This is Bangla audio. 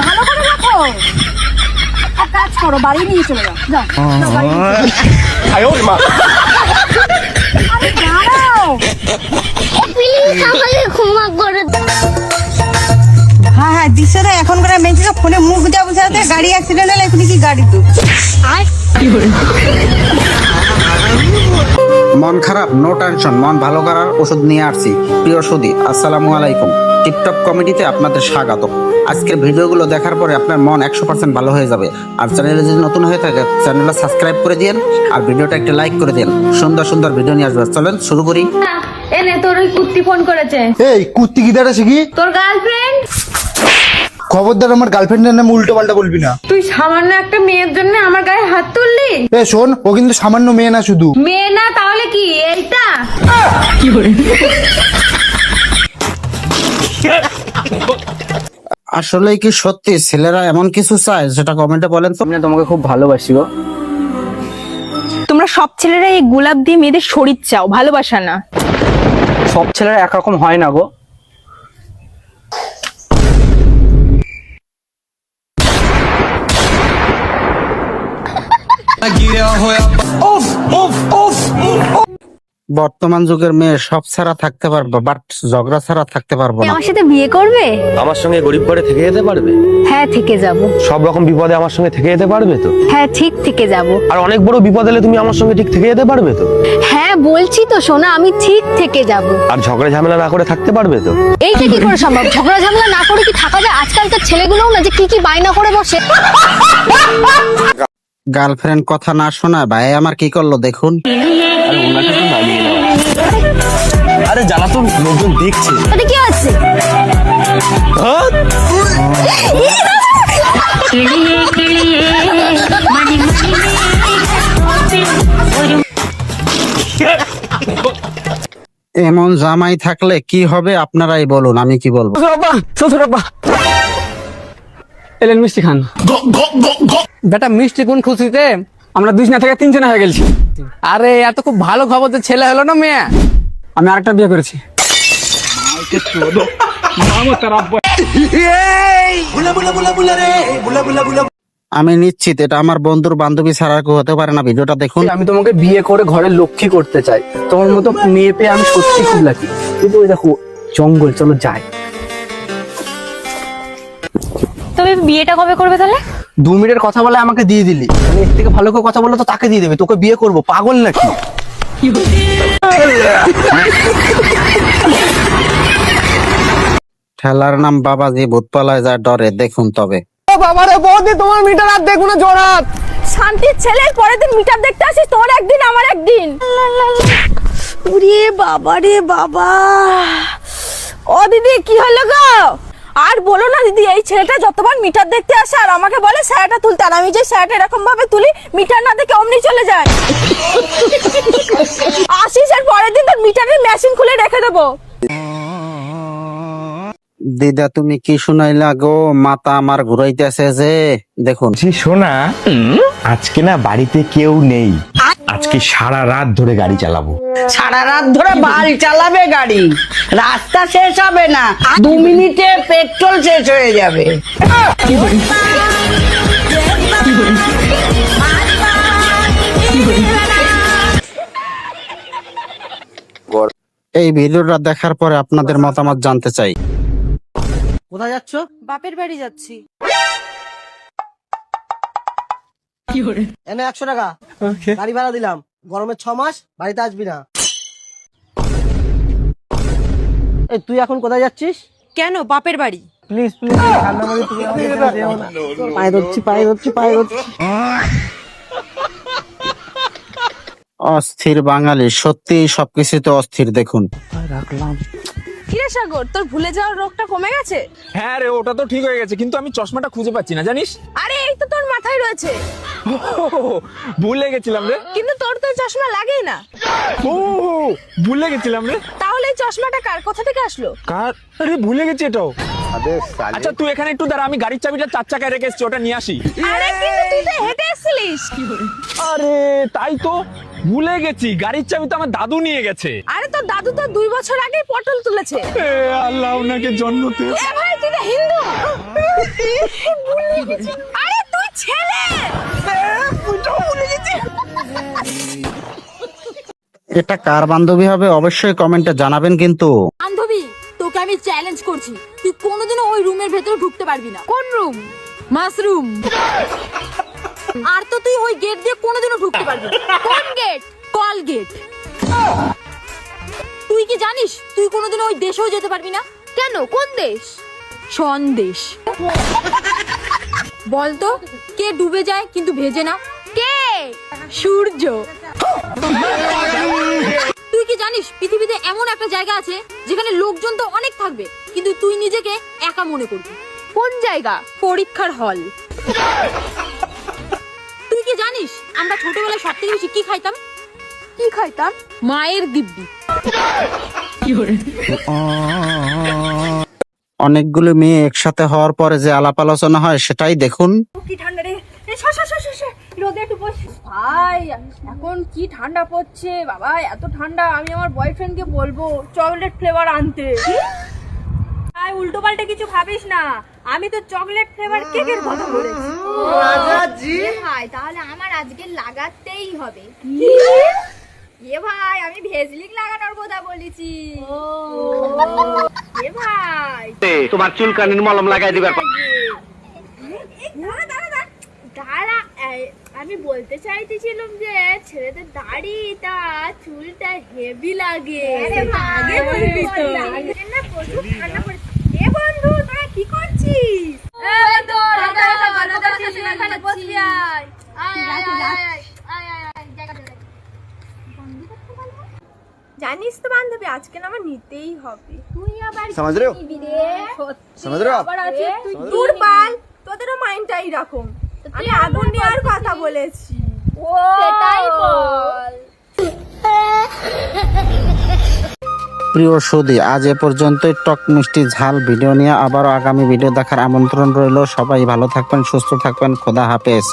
ভালো করে রাখো। এক কাজ করো, বাড়ি নিয়ে চলে যাও। যাও, যাও, বাড়ি নিয়ে চলে যাও। আরে দাঁড়াও। প্লিজ আমাকে ক্ষমা করে দাও। হ্যাঁ হ্যাঁ দিচ্ছে তো এখন করে মেয়েকে ফোনে মুখ যা বুঝাতে গাড়ি অ্যাক্সিডেন্ট হলে এখনই কি গাড়ি তো মন খারাপ, নো টেনশন, মন ভালো করার ওষুধ নিয়ে আসছি। প্রিয় সুধী, আসসালামু আলাইকুম। টিপটপ কমেডিতে আপনাদের স্বাগত। আজকের ভিডিওগুলো দেখার পরে আপনার মন 100% ভালো হয়ে যাবে। আর চ্যানেলে যদি নতুন হয়ে থাকে চ্যানেলটা সাবস্ক্রাইব করে দিন আর ভিডিওটা একটা লাইক করে দিন। সুন্দর সুন্দর ভিডিও নিয়ে আসবে। চলেন শুরু করি। এনে তোর ওই কুত্তি ফোন করেছে। এই কুত্তি কি দাঁড়া শিখি তোর গার্লফ্রেন্ড। খবরদার আমার গার্লফ্রেন্ডের নামে উল্টো পাল্টা বলবি না। তুই সামান্য একটা মেয়ের জন্য আমার গায়ে হাত তুললি। এ শোন, ও কিন্তু সামান্য মেয়ে না শুধু। মেয়ে না তাহলে কি এইটা? আসলে কি সত্যি ছেলেরা এমন কিছু চায় যেটা কমেন্টে বলেন তো। আমি তোমাকে খুব ভালোবাসি গো। তোমরা সব ছেলেরা এই গোলাপ দিয়ে মেয়েদের শরীর চাও, ভালোবাসা না। সব ছেলেরা একরকম হয় না গো। বর্তমান যুগের মেয়ে সব ছাড়া থাকতে পারবো, বাট ঝগড়া ছাড়া থাকতে পারবো না। আমার সাথে বিয়ে করবে? আমার সঙ্গে গরিব করে থেকে যেতে পারবে? হ্যাঁ থেকে যাব। সব রকম বিপদে আমার সঙ্গে থেকে যেতে পারবে তো? হ্যাঁ ঠিক থেকে যাব। আর অনেক বড় বিপদ এলে তুমি আমার সঙ্গে ঠিক থেকে যেতে পারবে তো? হ্যাঁ বলছি তো সোনা, আমি ঠিক থেকে যাব। আর ঝগড়া ঝামেলা না করে থাকতে পারবে তো? এইটা কি করে সম্ভব? ঝগড়া ঝামেলা না করে কি থাকা যায়? আজকালকার ছেলেগুলোও না যে কি কি বায়না করে বসে। গার্লফ্রেন্ড কথা না শোনায় ভাই আমার কি করলো দেখুন। আরে জ্বালা তো লোকজন দেখছে। এটা কি আছে? এমন জামাই থাকলে কি হবে আপনারাই বলুন, আমি কি বলবো। এলেন মিষ্টি খান। বেটা মিষ্টি কোন খুশিতে আমরা 2 না থেকে 3 জন হয়ে গেছি। আরে এত খুব ভালো খবর, যে ছেলে হলো না মেয়ে। আমি আরেকটা বিয়ে করেছি। আমি নিশ্চিত এটা আমার বন্ধুর বান্ধবী ছাড়া আর কেউ হতে পারে না। ভিডিওটা দেখুন। আমি তোমাকে বিয়ে করে ঘরে লক্ষ্মী করতে চাই। তোমার মতো মেয়ে পেয়ে আমি সত্যি খুব লাকি। কিন্তু ওই দেখো জঙ্গল, চলো যাই। তবে বিয়েটা কবে করবে তাহলে? 2 মিনিটের কথা বলে আমাকে দিয়ে দিলি। মানে এর থেকে ভালো করে কথা বললে তো তাকে দিয়ে দেবে। তোকে বিয়ে করবো, পাগল নাকি? ঠেলার নাম বাবাজি, ভূতপালায় যা ডরে দেখুন তবে। বাবারে বৌদি, তোমার মিটার আর দেখুন না জোরাত। শান্তির ছেলের পরের দিন মিটার দেখতে আসিস, তোর একদিন আমার একদিন। ওরে বাবা রে বাবা। ও দিদি কি হলো গো? আর বলো না দিদি, এই ছেলেটা যতবার মিটার দেখতে আসে আর আমাকে বলে স্যারটা তুলতে, আর আমি যে স্যারটা এরকম ভাবে তুলি মিটার না দেখে অমনি চলে যায়। আসিস আর পরের দিন তোর মিটারের মেশিন খুলে রেখে দেবো। দিদা তুমি কি শুনাইলা গো, মাথা আমার ঘুরাইতেছে যে দেখুন। শোনা, আজকে না বাড়িতে কেউ নেই। আজকে সারা রাত ধরে গাড়ি চালাবো। সারা রাত ধরে বাল চালাবে গাড়ি, রাস্তা শেষ হবে না, 2 মিনিটে পেট্রোল শেষ হয়ে যাবে। এই ভিডিওটা দেখার পরে আপনাদের মতামত জানতে চাই। কোথায় যাচ্ছ? বাপের বাড়ি যাচ্ছি। এনে 100 টাকা গাড়ি ভাড়া দিলাম। গরমের 6 মাস বাড়িতে আসবি না। এই তুই এখন কোথায় যাচ্ছিস? কেন? বাপের বাড়ি। প্লিজ প্লিজ পায়ে ধরছি, পায়ে ধরছি, পায়ে ধরছি। অস্থির বাঙালি, সত্যি সবকিছুতে অস্থির দেখুন। রাখলাম। কিরে সাগর, তোর ভুলে যাওয়ার রোগটা কমে গেছে? হ্যাঁ রে, ওটা তো ঠিক হয়ে গেছে, কিন্তু আমি চশমাটা খুঁজে পাচ্ছি না জানিস। আরে এই তো তোর মাথায় রয়েছে। ভুলে গেছিলাম রে। কিন্তু তোর তো চশমা লাগেই না। ও ভুলে গেছিলাম রে। তাহলে এই চশমাটা কার কোথা থেকে আসলো? কার? আরে ভুলে গেছি এটাও। আচ্ছা তুই এখানে একটু দাঁড়া, আমি গাড়ির চাবিটা 4 চাকায় রেখে এসেছি, ওটা নিয়ে আসি। আরে কিন্তু তুই তো হেঁটে এসেছিলিস। আরে তাই তো ভুলে গেছি, গাড়ির চাবি তো আমার দাদু নিয়ে গেছে। আরে তোর দাদু তো 2 বছর আগেই পটল তুলেছে। এ আল্লাহ ওনাকে জন্মতে। এ ভাই তুই না হিন্দু? ভুলে গেছি। আরে তুই ছেলে। ভুলে গেছি। এটা কার বান্ধবী হবে অবশ্যই কমেন্টে জানাবেন কিন্তু। বান্ধবী, তোকে আমি চ্যালেঞ্জ করছি, তুই কোনোদিনও ওই রুমের ভেতরে ঢুকতে পারবি না। কোন রুম? মাশরুম। আর তো তুই ওই গেট দিয়ে কোনোদিনও ঢুকতে পারবি না। কোন গেট? Call gate. তুই কি জানিস তুই কোনোদিনও ওই দেশেও যেতে পারবি না? কেন? কোন দেশ? সন্দেশ। বলতো কে ডুবে যায় কিন্তু ভেজে না? কে? সূর্য। তুই কি জানিস পৃথিবীতে এমন একটা জায়গা আছে যেখানে লোকজন তো অনেক থাকবে কিন্তু তুই নিজেকে একা মনে করবি? কোন জায়গা? পরীক্ষার হল। তুই কি জানিস আমরা ছোটবেলায় সবথেকে বেশি কি খাইতাম? কি খাইতাম? মায়ের দিব্যি। অনেকগুলো মেয়ে একসাথে হওয়ার পরে যে আলাপ আলোচনা হয় সেটাই দেখুন। কি ঠান্ডা রে! রোদে একটু বস ভাই। এখন কি ঠান্ডা পড়ছে বাবা, এত ঠান্ডা। আমি আমার বয়ফ্রেন্ডকে বলবো চকলেট ফ্লেভার আনতে। ভাই উল্টো পাল্টা কিছু ভাবিস না, আমি তো চকলেট ফ্লেভার কেকের কথা বলেছি। ভাই তাহলে আমার আজকে লাগাতেই হবে। এ ভাই আমি ভেজলিং লাগানোর কথা বলেছি। এ ভাই তোমার চুলকানির মলম লাগাই দিবার। দাঁড়া, আমি বলতে চাইতেছিলাম যে ছেলেদের দাড়িটা চুলটা হেভি লাগে। আগে বলবি তো। না প্রচুর ঠান্ডা পড়েছে। এ বন্ধু তোরা কি করছিস? জানিস তো বান্ধবী আজকে না আমার নিতেই হবে। তুই আবার समझ रहे हो? নিবি রে? समझ रहे हो आप? আবার আছে তুই দূর পাল, তোদেরও মাইন্ডটাই রাখুন। আমি আগুন নেওয়ার কথা বলেছি। সেটাই বল। প্রিয় সুধী, আজ এ পর্যন্তই। টক মিষ্টি ঝাল ভিডিও নিয়ে আবারও আগামী ভিডিও দেখার আমন্ত্রণ রইল। সবাই ভালো থাকবেন, সুস্থ থাকবেন। খোদা হাফেজ।